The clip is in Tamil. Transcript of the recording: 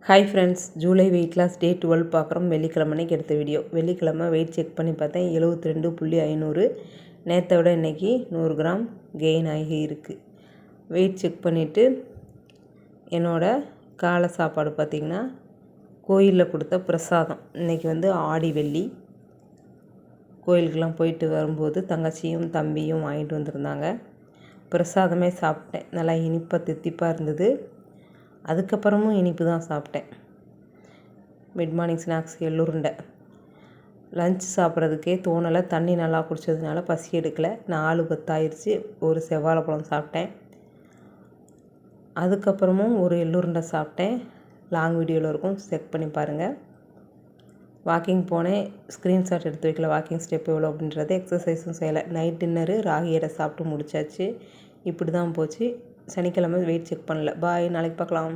Hi friends, July weight loss day 12 பார்க்குறோம். வெள்ளிக்கிழமை அன்றைக்கி எடுத்த வீடியோ. வெள்ளிக்கிழமை வெயிட் செக் பண்ணி பார்த்தேன் 72.500. நேற்றை விட இன்றைக்கி 100 கிராம் கெயின் ஆகி இருக்குது. வெயிட் செக் பண்ணிவிட்டு என்னோடய காலை சாப்பாடு பார்த்திங்கன்னா கோயிலில் கொடுத்த பிரசாதம். இன்றைக்கி ஆடி வெள்ளி. கோயிலுக்கெலாம் போயிட்டு வரும்போது தங்கச்சியும் தம்பியும் வாங்கிட்டு வந்திருந்தாங்க. பிரசாதமே சாப்பிட்டேன். நல்லா இனிப்பாக தித்திப்பாக இருந்தது. அதுக்கப்புறமும் இனிப்பு தான் சாப்பிட்டேன். மிட் மார்னிங் ஸ்நாக்ஸ் எள்ளுருண்டை. லஞ்ச் சாப்பிட்றதுக்கே தோணலை. தண்ணி நல்லா குடித்ததுனால பசி எடுக்கலை. 4:10 ஆயிடுச்சு. ஒரு செவ்வாழைப்பழம் சாப்பிட்டேன். அதுக்கப்புறமும் ஒரு எள்ளுருண்டை சாப்பிட்டேன். லாங் வீடியோவில் இருக்கும், செக் பண்ணி பாருங்கள். வாக்கிங் போனேன். ஸ்க்ரீன்ஷாட் எடுத்து வைக்கல வாக்கிங் ஸ்டெப் எவ்வளோ அப்படின்றது. எக்ஸசைஸும் செய்யலை. நைட் டின்னரு ராகி அடை சாப்பிட்டு முடிச்சாச்சு. இப்படி தான் போச்சு. சனிக்கிழமை வெயிட் செக் பண்ணல. பாய், நாளைக்கு பார்க்கலாம்.